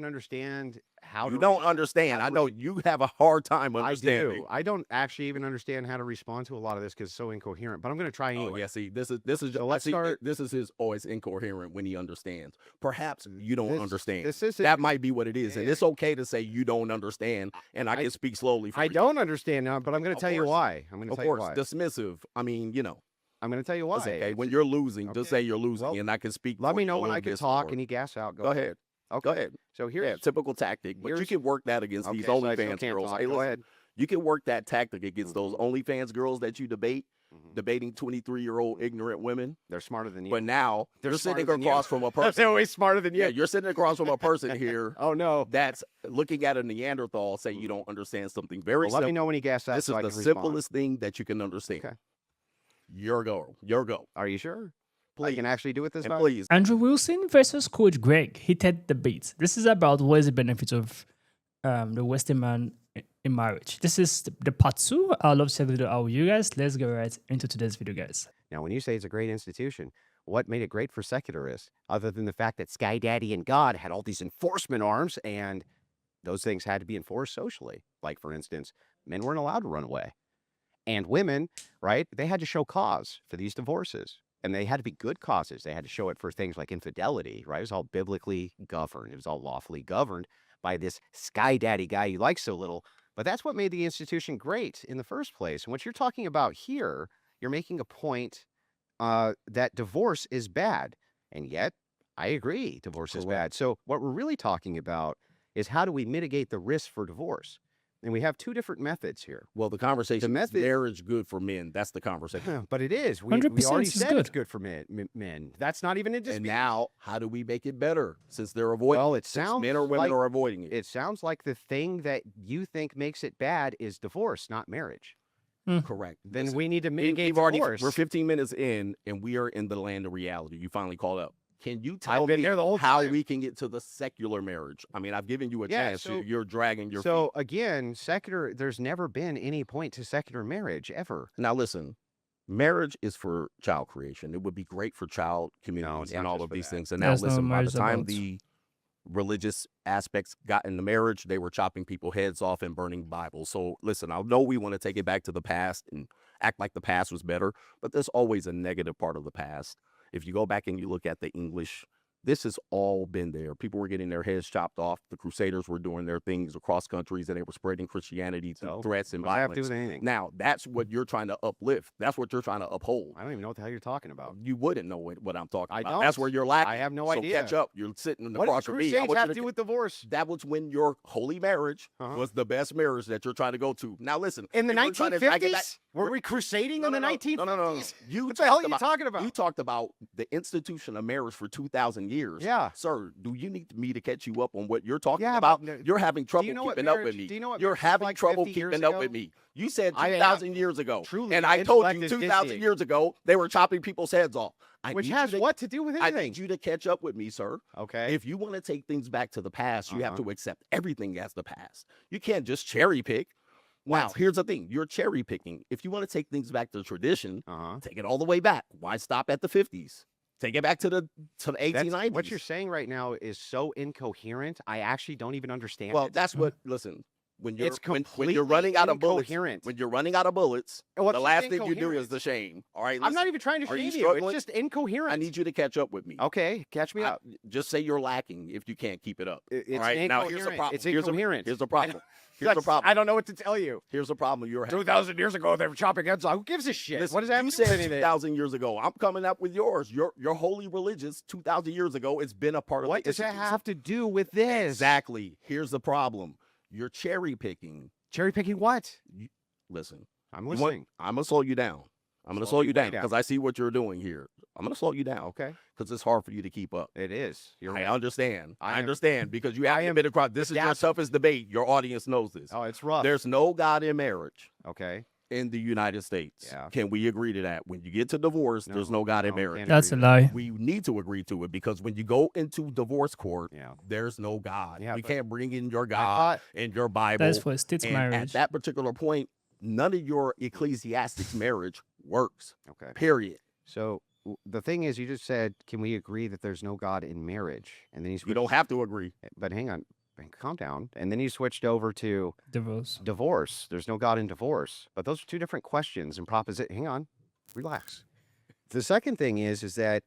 even understand how You to. don't understand. I know you have a hard time I understanding. do. I don't actually even understand how to respond to a lot of this because it's so incoherent. But I'm going to try Oh anyway. yeah, see, this is So let's start. This is his always incoherent when he understands. Perhaps you don't understand. This is That might be what it is, and it's okay to say you don't understand. And I can speak slowly. I don't understand now, but I'm going to Of tell you course. why. I'm going to Of tell you course, why. dismissive. I mean, you know, I'm going to tell you why. it's okay. When you're losing, just say you're losing, Well, and I can speak. Let for me you know a when I little can bit talk more. and you gas out. Go ahead. Okay. Go ahead. So here's typical tactic, but you can work that against these so I still OnlyFans can't girls. talk. Hey, Go listen, ahead. you can work that tactic against those OnlyFans girls that you debate, Mhm. debating 23-year-old ignorant women. They're smarter than you. But now They're you're smarter sitting than you. across from a person. They're always smarter than you. Yeah, you're sitting across from a person here Oh no. that's looking at a Neanderthal, say you don't understand something very Well, let me simple. know when you gas out. This so is I the can respond. simplest thing that you can understand. Okay. Your go. Your go. Are you sure? I Please. can actually do it this And time. please. Andrew Wilson versus Coach Greg, heated debate. This is about what is the benefit of the Western man in marriage. This is the part 2. I'd love to share the video out with you guys. Let's go right into today's video, guys. Now, when you say it's a great institution, what made it great for secularists, other than the fact that Sky Daddy and God had all these enforcement arms and those things had to be enforced socially? Like, for instance, men weren't allowed to run away. And women, right, they had to show cause for these divorces. And they had to be good causes. They had to show it for things like infidelity, right? It was all biblically governed. It was all lawfully governed by this Sky Daddy guy you like so little. But that's what made the institution great in the first place. And what you're talking about here, you're making a point that divorce is bad. And yet, I agree, divorce is bad. So what we're really talking about is how do we mitigate the risk for divorce? And we have two different methods here. Well, the conversation method- is marriage good for men. That's the conversation. But it is. We 100% already is said it's good. good for men. That's not even a dispute. And now, how do we make it better since they're avoiding Well, it? it Since sounds men or women like- are avoiding it. It sounds like the thing that you think makes it bad is divorce, not marriage. Correct. Then Listen, we need to mitigate we've divorce. we're 15 minutes in, and we are in the land of reality. You finally called up. Can you tell I've been me there the whole how time. we can get to the secular marriage? I mean, I've given you a Yeah, chance. so- You're dragging your feet. So again, secular, there's never been any point to secular marriage ever. Now, listen, marriage is for child creation. It would be great for child communities it's and not all just of for these that. things. And now, That's not what listen, by marriage the is time about. the religious aspects got into marriage, they were chopping people's heads off and burning Bibles. So listen, I know we want to take it back to the past and act like the past was better, but there's always a negative part of the past. If you go back and you look at the English, this has all been there. People were getting their heads chopped off. The Crusaders were doing their things across countries, and they were spreading Christianity through So, threats and what does that have to do violence. with anything? Now, that's what you're trying to uplift. That's what you're trying to uphold. I don't even know what the hell you're talking about. You wouldn't know what I'm talking I about. That's don't. where you're lacking. I have no so idea. catch up. You're sitting in the What cross does from me. I crusades want have you to do with divorce? That was when your holy marriage Uh-huh. was the best marriage that you're trying to go to. Now, listen. In the if we're trying to drag it back- 1950s? Were we crusading in the 1950s? No. You What the hell are talked you talking about? You talked about the institution of marriage for 2,000 years. Yeah. Sir, do you need me to catch you up on what you're talking Yeah, about? but You're having trouble you know what keeping up marriage- with me. do you know what You're marriage was having like trouble 50 years keeping up ago? with me. You said I am. 2,000 years ago. Truly, and I told you intellect is 2,000 Disney. years ago, they were chopping people's heads off. I Which need has you to- what to do with I anything? need you to catch up with me, sir. Okay. If you want to take things back to the past, you have Uh-huh. to accept everything as the past. You can't just cherry pick. Wow, here's the thing. You're cherry picking. If you want to take things back to tradition, take it all the way back. Why stop at the 50s? Take it back to the 1890s. What you're saying right now is so incoherent. I actually don't even understand. Well, it. that's what. Listen, when you're It's when completely you're running out of bullets, incoherent. when you're running out of bullets, What's the just last thing you do incoherent? is the shame. All right, I'm not listen, even trying to are shame you you. struggling? It's just incoherent. I need you to catch up with me. Okay, catch me up. Just say you're lacking if you can't keep it up. It's all right, now here's the incoherent. problem. It's incoherent. Here's the problem. Here's the problem. I don't know what to tell you. Here's the problem you're having. 2,000 years ago, they were chopping heads off. Who gives a shit? Listen, What does that have you to do with said anything? 2,000 years ago. I'm coming up with yours. Your holy religious 2,000 years ago. It's been a part of What the does that institution. have to do with this? Exactly. Here's the problem. You're cherry picking. Cherry picking what? Listen, I'm you want- listening. I'm gonna slow you down. I'm gonna Slow slow me you way down down. because I see what you're doing here. I'm gonna slow you down. Okay. Because it's hard for you to keep up. It is. You're I right. understand. I I am- understand because you haven't am been across. This is your adapting. toughest debate. Your audience knows this. Oh, it's rough. There's no God in marriage Okay. in the United States. Yeah. Can we agree to that? When you get to divorce, there's no God in marriage. can't That's a agree. lie. We need to agree to it because when you go into divorce court, Yeah. there's no God. Yeah, you but can't bring in your I God thought and your Bible. That's for states and marriage. at that particular point, none of your ecclesiastics marriage works. okay. Period. So the thing is, you just said, can we agree that there's no God in marriage? And then you You switched, don't have to agree. but hang on, calm down. And then you switched over to Divorce. divorce. There's no God in divorce. But those are two different questions and proposition. Hang on, relax. The second thing is that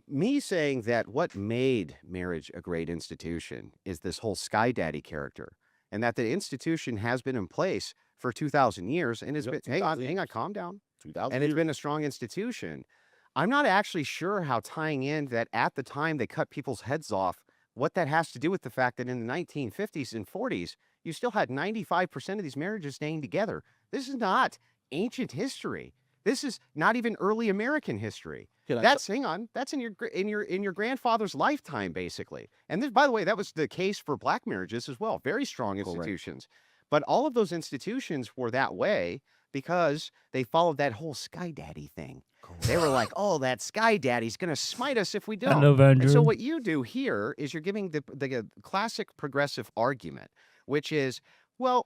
me saying that what made marriage a great institution is this whole Sky Daddy character, and that the institution has been in place for 2,000 years, and it's Yep, been, 2,000 hang on, years. calm down. 2,000 And it's years. been a strong institution. I'm not actually sure how tying in that at the time they cut people's heads off, what that has to do with the fact that in the 1950s and 40s, you still had 95% of these marriages staying together. This is not ancient history. This is not even early American history. Can I- That's hang on. That's in your grandfather's lifetime, basically. And this, by the way, that was the case for black marriages as well. Very strong Correct. institutions. But all of those institutions were that way because they followed that whole Sky Daddy thing. They were like, "Oh, that Sky Daddy's gonna smite us if we I don't." love And so Andrew. what you do here is you're giving the classic progressive argument, which is, well,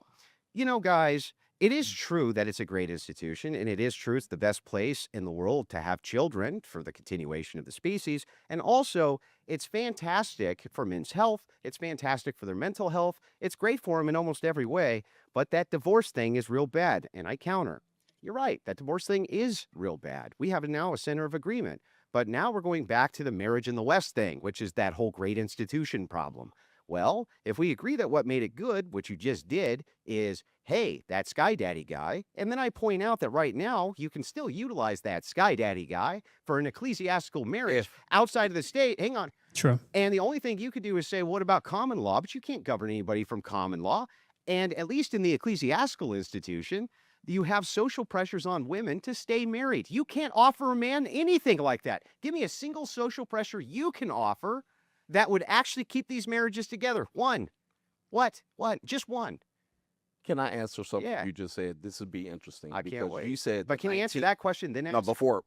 you know, guys, it is true that it's a great institution, and it is true it's the best place in the world to have children for the continuation of the species. And also, it's fantastic for men's health. It's fantastic for their mental health. It's great for them in almost every way. But that divorce thing is real bad. And I counter. You're right. That divorce thing is real bad. We have now a center of agreement. But now we're going back to the marriage in the West thing, which is that whole great institution problem. Well, if we agree that what made it good, which you just did, is, hey, that Sky Daddy guy, and then I point out that right now you can still utilize that Sky Daddy guy for an ecclesiastical marriage outside of the state. Hang on. True. And the only thing you could do is say, what about common law? But you can't govern anybody from common law. And at least in the ecclesiastical institution, you have social pressures on women to stay married. You can't offer a man anything like that. Give me a single social pressure you can offer that would actually keep these marriages together. One. What? Just one. Can I answer something Yeah. you just said? This would be interesting. I can't because wait. You said, But can you answer 19 that question then? No, ask? before.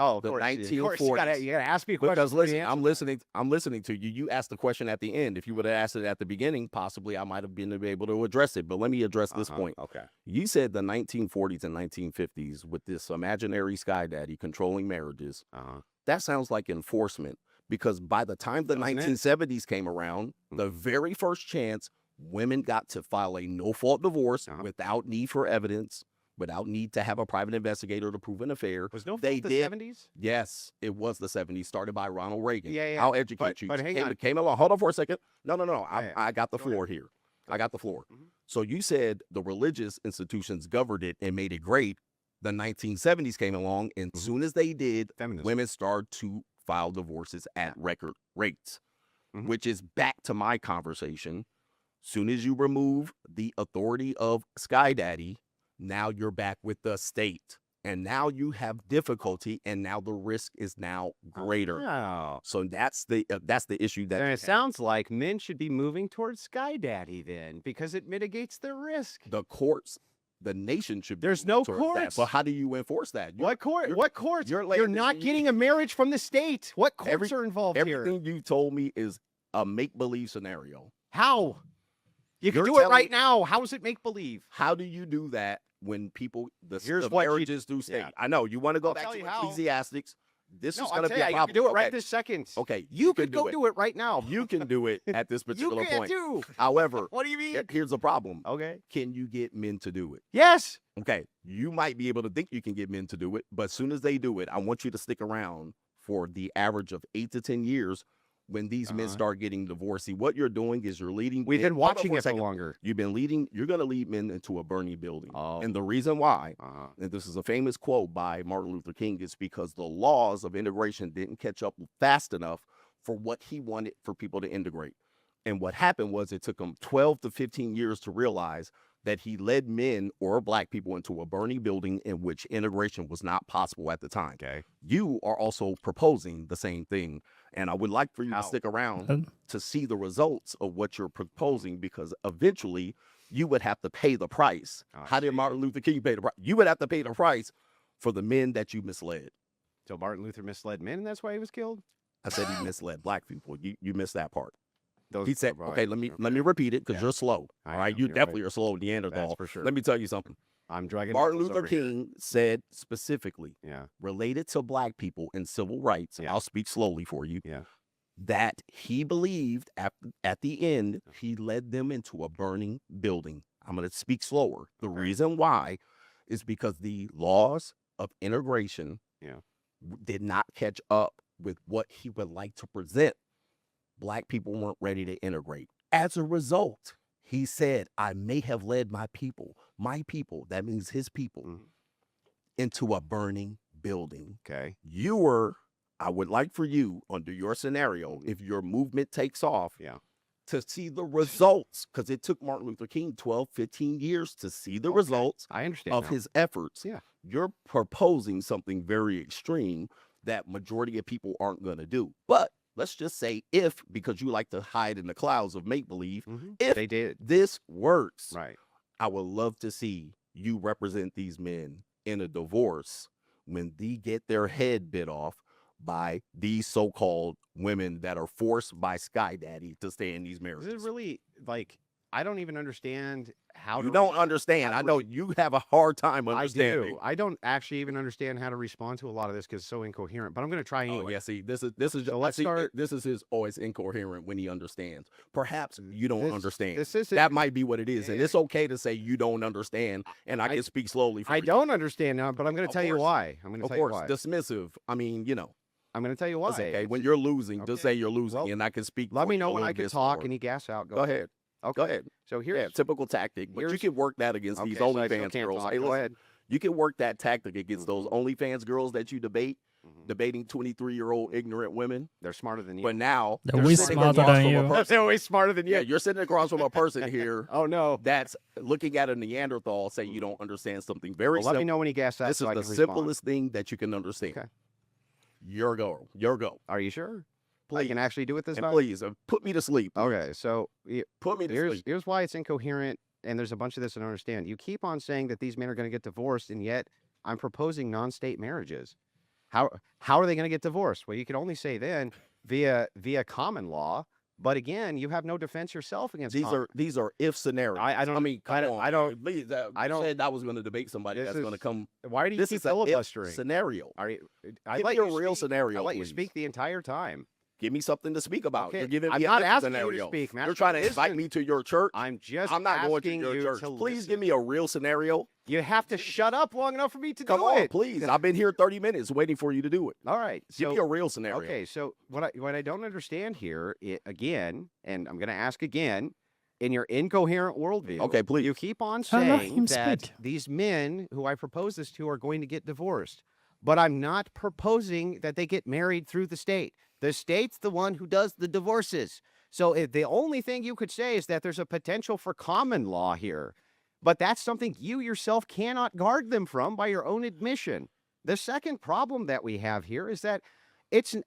Oh, of the course. Of course, you 1940s. gotta ask me a question. Because before you listen, answer. I'm listening to you. You asked the question at the end. If you would have asked it at the beginning, possibly I might have been able to address it. But let me address this point. Okay. You said the 1940s and 1950s with this imaginary Sky Daddy controlling marriages. That sounds like enforcement, because by the time the Doesn't it? 1970s came around, the very first chance women got to file a no-fault divorce without need for evidence, without need to have a private investigator to prove an affair. Was no They fault the did. 70s? Yes, it was the 70s, started by Ronald Reagan. Yeah. I'll educate you. But hang came, on. Came along. Hold on for a second. No. Yeah. I got the Go ahead. floor here. I got the floor. Mhm. So you said the religious institutions governed it and made it great. The 1970s came along, and as soon as they did, Feminism. women started to file divorces at record rates, Mhm. which is back to my conversation. Soon as you remove the authority of Sky Daddy, now you're back with the state. And now you have difficulty, and now the risk is now greater. Oh. So that's the issue that Then you it have. sounds like men should be moving towards Sky Daddy then, because it mitigates the risk. The courts, the nation should be There's moving no towards that. courts. But how do you enforce that? What court? you're- What courts? you're You're, laying this not in- getting a marriage from the state. What courts are involved here? Everything you told me is a make-believe scenario. How? You can You're do it telling right me- now. How is it make believe? How do you do that when people, Here's the what you- marriages do state? yeah. I know you want to go I'll back tell to you how. ecclesiastics. This No, is I'm going to be telling a you, problem. you can do it right Okay. this second. Okay, You can could go do it right now. You can do it at this You particular can't point. do. However, What do you mean? here's the problem. Okay. Can you get men to do it? Yes. Okay, you might be able to think you can get men to do it, but as soon as they do it, I want you to stick around for the average of 8 to 10 years when these men start getting divorced. See, what you're doing is you're leading. We've men- been hold on watching for a it for second. longer. You're going to lead men into a burning building. Oh. And the reason why, Uh-huh. and this is a famous quote by Martin Luther King, is because the laws of integration didn't catch up fast enough for what he wanted for people to integrate. And what happened was it took him 12 to 15 years to realize that he led men or black people into a burning building in which integration was not possible at the time. Okay. You are also proposing the same thing. And I would like for you How? to stick around Um, to see the results of what you're proposing, because eventually you would have to pay the price. I How did see. Martin Luther King pay the price? You would have to pay the price for the men that you misled. So Martin Luther misled men, and that's why he was killed. I said he misled black people. You missed that part. Those, He said, right, okay, let me repeat it, because Yeah. you're slow. I All right, am, you you're definitely right. are slow, Neanderthal. That's for sure. Let me tell you something. I'm dragging Martin nails Luther over here. King said specifically, Yeah. related to black people and civil rights, Yeah. I'll speak slowly for you, Yeah. that he believed at the end, he led them into a burning building. I'm going to speak slower. The Okay. reason why is because the laws of integration Yeah. did not catch up with what he would like to present. Black people weren't ready to integrate. As a result, he said, I may have led my people, that means his people, Mhm. into a burning building. Okay. I would like for you, under your scenario, if your movement takes off, Yeah. to see the results, because it took Martin Luther King 12, 15 years to see the results I understand of now. his efforts. Yeah. You're proposing something very extreme that majority of people aren't going to do. But let's just say because you like to hide in the clouds of make-believe, if They did. this works, Right. I would love to see you represent these men in a divorce when they get their head bit off by these so-called women that are forced by Sky Daddy to stay in these Is marriages. it really like I don't even understand how You to don't understand. I know you have a hard time I understanding. do. I don't actually even understand how to respond to a lot of this because it's so incoherent. But I'm going to try anyway. Oh yeah, see, this is So let's start. this is his always incoherent when he understands. Perhaps you don't understand. This is That might be what it is, and it's okay to say you don't understand, and I can speak slowly. For I you. don't understand now, but I'm going to Of tell you course. why. I'm going to Of tell you course, why. dismissive. I mean, I'm going to tell you why. That's okay. When you're losing, just say you're losing, Well, and I can speak. Let for me you know a when I little can bit talk more. and you gas out. Go ahead. Okay. Go ahead. So Yeah, here's typical tactic, but you here's- can work that against these okay, so I still OnlyFans can't girls. talk. Hey, Go listen, ahead. you can work that tactic against those OnlyFans girls that you debate, Mhm. debating 23-year-old ignorant women. They're smarter than you. But now They're you're way sitting smarter across than from a you. person- They're way smarter than you. Yeah, you're sitting across from a person here Oh no. that's looking at a Neanderthal saying you don't understand something very Well, let me simple. know when you gas out. This so is I the can respond. simplest thing that you can understand. Okay. Your go. Are you sure? I Please. can actually do it this And time. please, put me to sleep. Okay. So Put me to here's sleep. here's why it's incoherent, and there's a bunch of this I don't understand. You keep on saying that these men are going to get divorced, and yet I'm proposing non-state marriages. How are they going to get divorced? Well, you can only say then via common law. But again, you have no defense yourself against These are if scenarios. I don't. I mean, come on. I don't. Please, I don't- said I was going to debate somebody This that's going to is- come. Why do you This keep is a if filibustering? scenario. Are you, I Give let me a you real speak. scenario, I let you please. speak the entire time. Give me something to speak about. Okay, You're giving I'm me not a asking you to scenario. speak, man. You're trying to invite Listen. me to your church. I'm just. I'm not going to asking your you church. to Please listen. give me a real scenario. You have to shut up long enough for me to Come do on, it. please. I've been here 30 minutes waiting for you to do it. All right. Give So, me a real scenario. okay. So what I don't understand here again, and I'm going to ask again, in your incoherent worldview. Okay, please. You keep on I'll let saying him that speak. these men who I propose this to are going to get divorced, but I'm not proposing that they get married through the state. The state's the one who does the divorces. So the only thing you could say is that there's a potential for common law here, but that's something you yourself cannot guard them from by your own admission. The second problem that we have here is that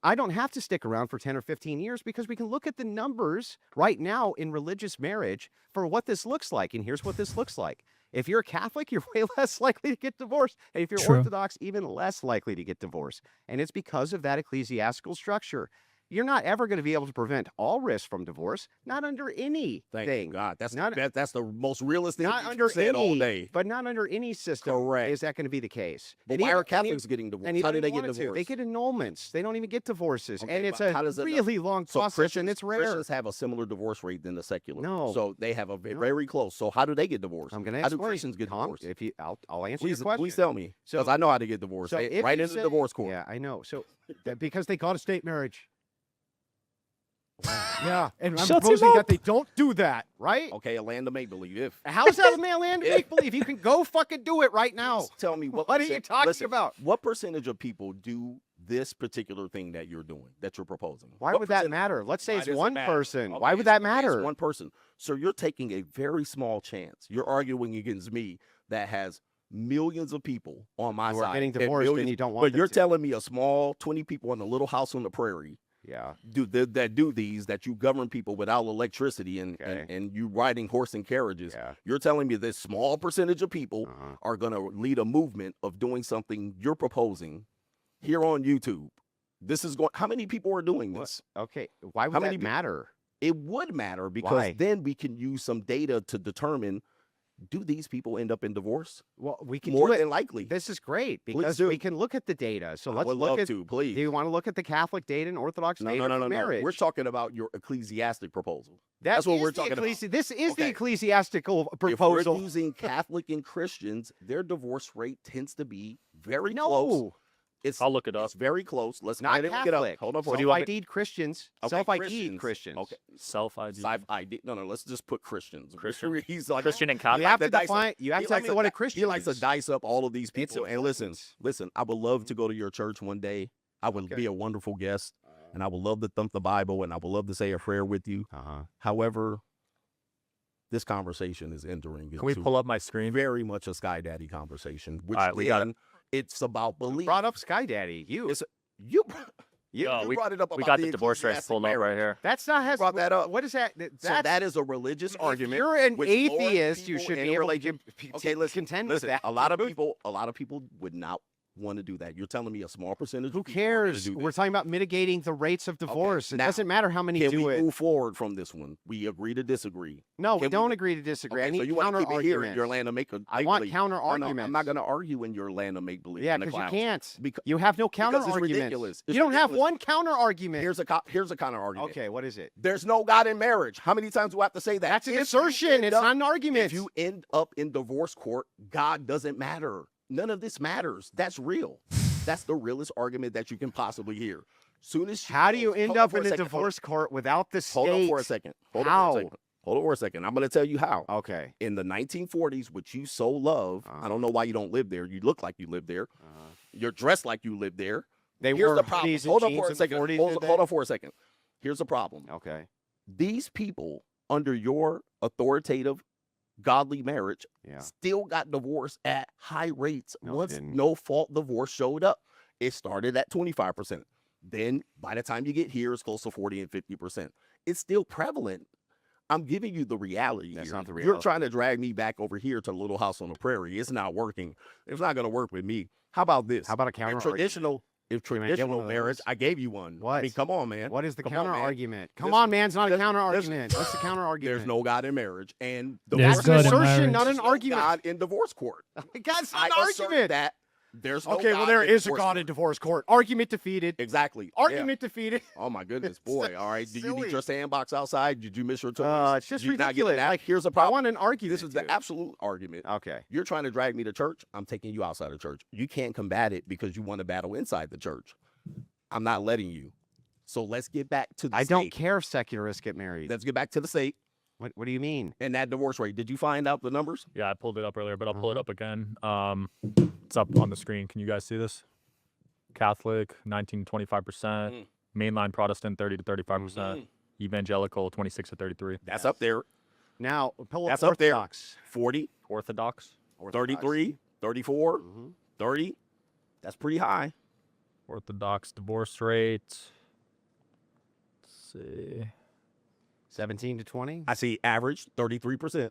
I don't have to stick around for 10 or 15 years because we can look at the numbers right now in religious marriage for what this looks like. And here's what this looks like. If you're a Catholic, you're way less likely to get divorced. And if you're True. Orthodox, even less likely to get divorced. And it's because of that ecclesiastical structure. You're not ever going to be able to prevent all risk from divorce, not under any Thank thing. you, God. That's Not- that's the most realist thing Not you've under said all day. but not under any system Correct. is that going to be the case. But And why even- are and Catholics getting divorced? and you How don't do they even get want it to. divorced? They get annulments. They don't even get divorces. Okay, And it's but how a does that- really long So process, and it's rare. Christians have a similar divorce rate than the secular. No. So they have a No. very close. So how do they get divorced? I'm going to How ask do Christians get divorced? If you, I'll answer Please, your question. please tell me. So- Because I know how to get divorced. So Hey, if right you into the say- divorce court. Yeah, I know. So because they call it state marriage. Yeah, and I'm Shut him proposing up. that they don't do that, right? Okay, a land of make believe. If How's that a man land make believe? You can go fucking do it right now. Please tell me what What are you talking listen, about? What percentage of people do this particular thing that you're doing, that you're proposing? Why What would that percent- matter? Let's say Why it's does it one matter? person. Okay, Why would that it's matter? one person. So you're taking a very small chance. You're arguing against me that has millions of people on my Who are side. getting and divorced and millions- you don't want But them you're to. telling me a small 20 people in a little house on the prairie Yeah. that do these, that you govern people without electricity and, Okay. and you riding horse and carriages. Yeah. You're telling me this small percentage of people Uh-huh. are going to lead a movement of doing something you're proposing here on YouTube. This is going. How many people are doing What? this? Okay. Why would How that many pe- matter? It would matter because Why? then we can use some data to determine do these people end up in divorce? Well, we can More do it. than likely. This is great Please because do. we can look at the data. So I let's would look love at. to, please. Do you want to look at the Catholic data and Orthodox No, data no, no, for no, no. marriage? We're talking about your ecclesiastic proposal. That's what we're talking about. This is the Okay. ecclesiastical If proposal. we're using Catholic and Christians, their divorce rate tends to be very close. No, I'll look it up. It's very close. Let's not look it up. Catholic. Hold on for a Self-ID'd Christians. Okay, Self-ID'd Christians. Okay. Self-ID. Self-ID. No, let's just put Christians. Christian. He's like Christian and You Catholic. have to to dice up- define. You have he to tell likes me to what a di- Christian He likes to is. dice up all of these It's people. And listen, important. I would love to go to your church one day. I would Okay. be a wonderful guest, and I would love to thump the Bible, and I would love to say a prayer with you. Uh-huh. However, this conversation is entering Can we into pull up my screen? very much a Sky Daddy conversation. Which All right, we got then it's about belief. Brought up Sky Daddy. You. It's- You, Yo, you brought it up. We about got the divorce rates ecclesiastic pulled up marriage. right here. That's not has. brought that up. What is that? So That's, that is a religious if argument. you're an which more atheist, you people should in be able to religion- Okay, listen, contend listen. with that. A lot of people would not want to do that. You're telling me a small percentage. Who of people are gonna cares? do We're this. talking about mitigating the rates of divorce. It now, doesn't matter how many Can do we it. move forward from this one? We agree to disagree. No, we can we- don't agree to disagree. I Okay, so need you want counter to keep it here in arguments. your land of make I want believe. counter No, no, arguments. I'm not going to argue in your land of make believe. Yeah, in the because you clouds. can't. Because You have no counter it's arguments. ridiculous. It's You don't have ridiculous. one counter argument. here's a counter argument. Okay, what is it? There's no God in marriage. How many times do I have to say that? That's an If you assertion. end It's up- not an argument. If you end up in divorce court, God doesn't matter. None of this matters. That's real. That's the realest argument that you can possibly hear. Soon as How do you end hold on up for in a second, divorce court without the state? Hold on for a second. Hold on How? for a second. Hold on for a second. I'm going to tell you how. Okay. In the 1940s, which you so love, I don't know why you don't live there. You look like you live there. You're dressed like you live there. They Here's wore the problem. hoodies and Hold on jeans for a in the second. 40s, Hold did hold they? on for a second. Here's the problem. Okay. These people, under your authoritative, godly marriage, Yeah. still got divorced at high rates No, it once didn't. no fault divorce showed up. It started at 25%. Then by the time you get here, it's close to 40 and 50%. It's still prevalent. I'm giving you the reality. That's here. not the You're reality. trying to drag me back over here to Little House on the Prairie. It's not working. It's not going to work with me. How about this? How about a counter If argument? traditional, if Can I get one traditional of marriage, those? I gave you one. I What? mean, come on, man. What is the Come on, counter man. argument? Come Listen, on, man. It's not a listen, counter listen. argument. What's the counter argument? There's no God in marriage, and There's That's God an in assertion, marriage. not an there's no argument. God in divorce court. That's I not an assert argument. that there's no Okay, well, God there in is a divorce God court. in divorce court. Argument defeated. Exactly. Yeah. Argument defeated. Oh my goodness, It's boy! All right, do you silly. need your sandbox outside? Did you miss your toys? It's just Did you not get ridiculous. that? Like, Here's a I problem. want an argument. This is the dude. absolute argument. Okay. You're trying to drag me to church. I'm taking you outside of church. You can't combat it because you want to battle inside the church. I'm not letting you. So let's get back to the I don't state. care if secularists get married. Let's get back to the state What do you mean? and that divorce rate. Did you find out the numbers? Yeah, I pulled it up earlier, but I'll pull it up again. It's up on the screen. Can you guys see this? Catholic, 19 to 25%. Mm. Mainline Protestant, 30 to 35%. Mhm. Evangelical, 26 to 33. That's up there. Now, pull That's up up there. Orthodox. 40, Orthodox. 33, 34, Mhm. 30. That's pretty high. Orthodox divorce rate. Let's see. 17 to 20. I see average 33%.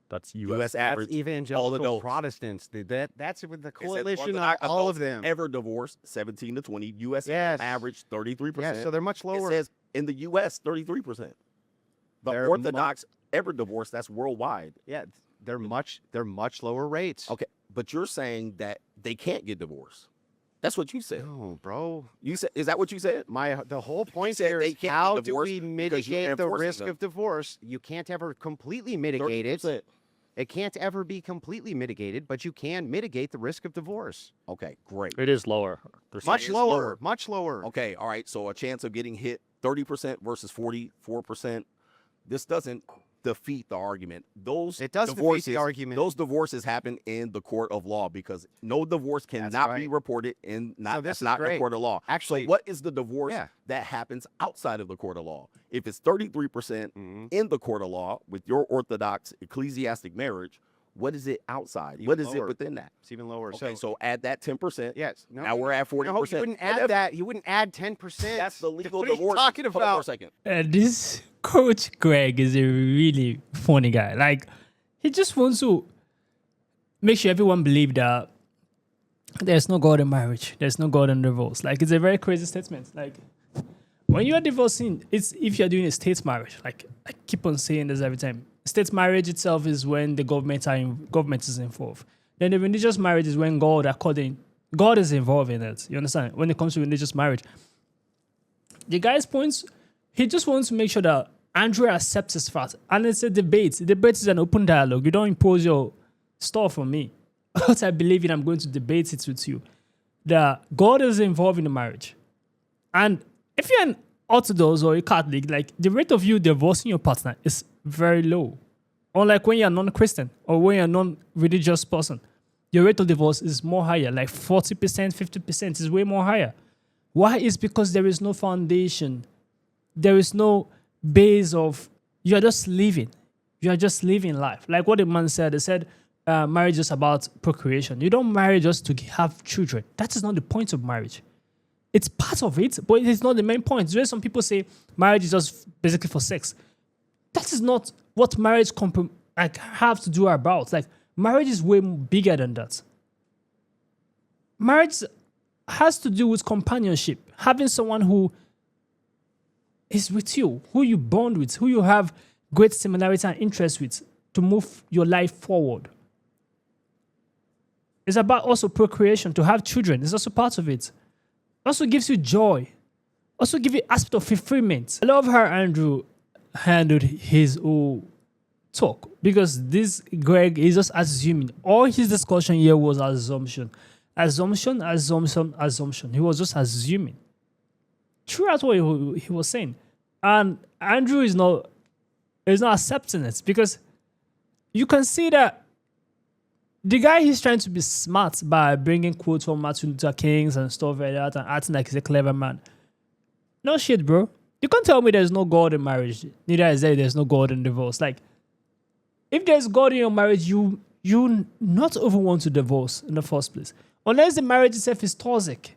That's US. U.S. That's average. evangelical adults. Protestants. That's with the It says coalition of Orthodox all of adults them. Ever divorced 17 to 20. U.S. Yes. average 33%. Yeah, so they're much It lower. says in the U.S. 33%. But They're Orthodox ever divorced, that's worldwide. Yeah, they're much lower rates. Okay, but you're saying that they can't get divorced. That's what you said. No, bro. You said, is that what you said? The whole point said here they is can't get how do divorced we because you're mitigate the enforcing risk them. of divorce? You can't ever completely mitigate it. 30%. It can't ever be completely mitigated, but you can mitigate the risk of divorce. Okay, great. It is lower. They're Much it's lower, lower. much lower. Okay, all right. So a chance of getting hit 30% versus 44%. This doesn't defeat the argument. Those It does defeat the divorces, argument. Those divorces happen in the court of law because no divorce cannot be right. reported in So not this that's is not the great. court of law. Actually- so what is the divorce Yeah. that happens outside of the court of law? If it's 33% Mhm. in the court of law with your orthodox ecclesiastic marriage, what is it outside? Even what is lower. it within that? It's even lower. Okay, so add that 10%. yes. No, Now we're at 40%. no, you wouldn't add that. You wouldn't add 10%. That's the legal What are you divorce. talking Hold on for a about? second. This Coach Greg is a really funny guy. Like, he just wants to make sure everyone believe that there's no God in marriage, there's no God in divorce. Like, it's a very crazy statement. Like, when you are divorcing, it's if you're doing a state marriage. Like, I keep on saying this every time. state marriage itself is when the government is involved. Then the religious marriage is when God is involved in it. You understand? When it comes to religious marriage, the guy's points, he just wants to make sure that Andrew accepts his fact. And it's a debate. The debate is an open dialogue. You don't impose your stuff on me. What I believe in, I'm going to debate it with you. That God is involved in the marriage. And if you're an Orthodox or a Catholic, like the rate of you divorcing your partner is very low. Unlike when you're non-Christian or when you're a non-religious person, your rate of divorce is more higher, like 40%, 50% is way more higher. Why? It's because there is no foundation. There is no base of, you're just living. You're just living life. Like what the man said, they said, marriage is about procreation. You don't marry just to have children. That is not the point of marriage. It's part of it, but it's not the main point. Where some people say marriage is just basically for sex. That is not what marriage have to do about. Like, marriage is way bigger than that. Marriage has to do with companionship, having someone who is with you, who you bond with, who you have great similarity and interest with to move your life forward. It's about also procreation, to have children. It's also part of it. Also gives you joy. Also give you aspect of fulfillment. I love how Andrew handled his whole talk, because this Greg is just assuming. All his discussion here was assumption. Assumption. He was just assuming throughout what he was saying. And Andrew is not accepting it, because you can see that the guy, he's trying to be smart by bringing quotes from Martin Luther King and stuff like that and acting like he's a clever man. No shit, bro. You can't tell me there's no God in marriage. Neither is there's no God in divorce. Like, if there's God in your marriage, you not even want to divorce in the first place. Unless the marriage itself is toxic.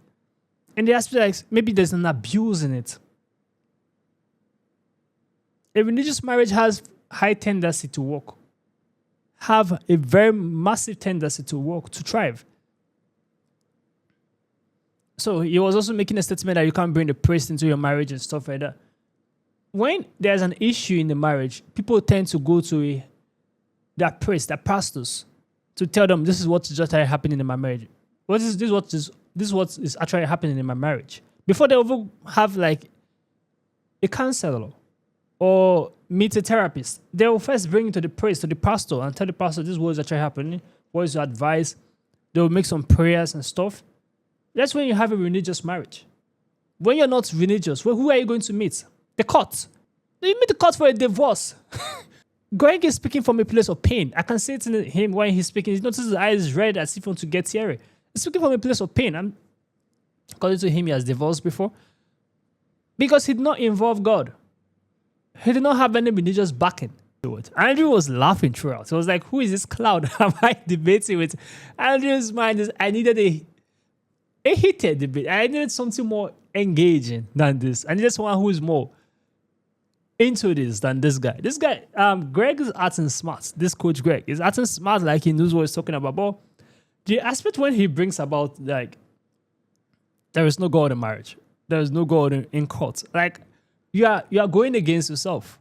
And the aspect like maybe there's an abuse in it. A religious marriage has high tendency to work. Have a very massive tendency to work, to thrive. So he was also making a statement that you can't bring the priest into your marriage and stuff like that. When there's an issue in the marriage, people tend to go to their priest, their pastors, to tell them this is what's just happening in my marriage. This is what is actually happening in my marriage. Before they ever have like a counselor or meet a therapist, they will first bring it to the priest, to the pastor, and tell the pastor this is what is actually happening. What is your advice? They will make some prayers and stuff. That's when you have a religious marriage. When you're not religious, who are you going to meet? The court. You meet the court for a divorce. Greg is speaking from a place of pain. I can see it in him when he's speaking. He notices his eyes red as if he wants to get teary. He's speaking from a place of pain. According to him, he has divorced before. Because he did not involve God. He did not have any religious backing to it. Andrew was laughing throughout. So I was like, who is this clown am I debating with? Andrew's mind is, I needed a heated debate. I needed something more engaging than this. I needed someone who is more into this than this guy. This guy, Greg is acting smart. This coach Greg is acting smart, like he knows what he's talking about. But the aspect when he brings about, like, there is no God in marriage. There is no God in court. Like, you are going against yourself.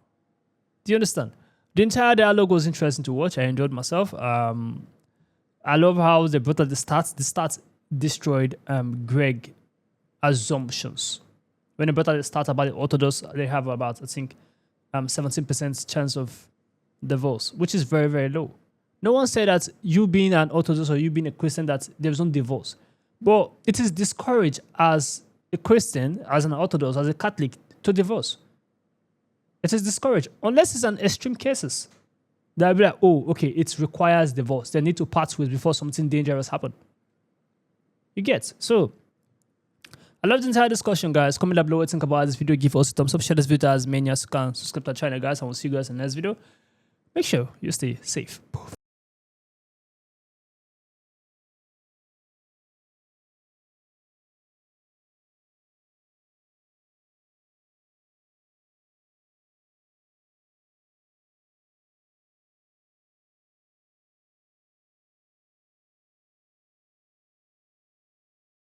Do you understand? The entire dialogue was interesting to watch. I enjoyed myself. I love how they brought up the stats. The stats destroyed Greg assumptions. When they brought out the stats about the Orthodox, they have about, I think, 17% chance of divorce, which is very, very low. No one said that you being an Orthodox or you being a Christian that there's no divorce. But it is discouraged as a Christian, as an Orthodox, as a Catholic to divorce. It is discouraged unless it's an extreme cases. They'll be like, oh, okay, it requires divorce. They need to part ways before something dangerous happens. You get? So, I love the entire discussion, guys. Comment down below what you think about this video. Give us a thumbs up. Share this video as many as you can. Subscribe to our channel, guys. And we'll see you guys in the next video. Make sure you stay safe.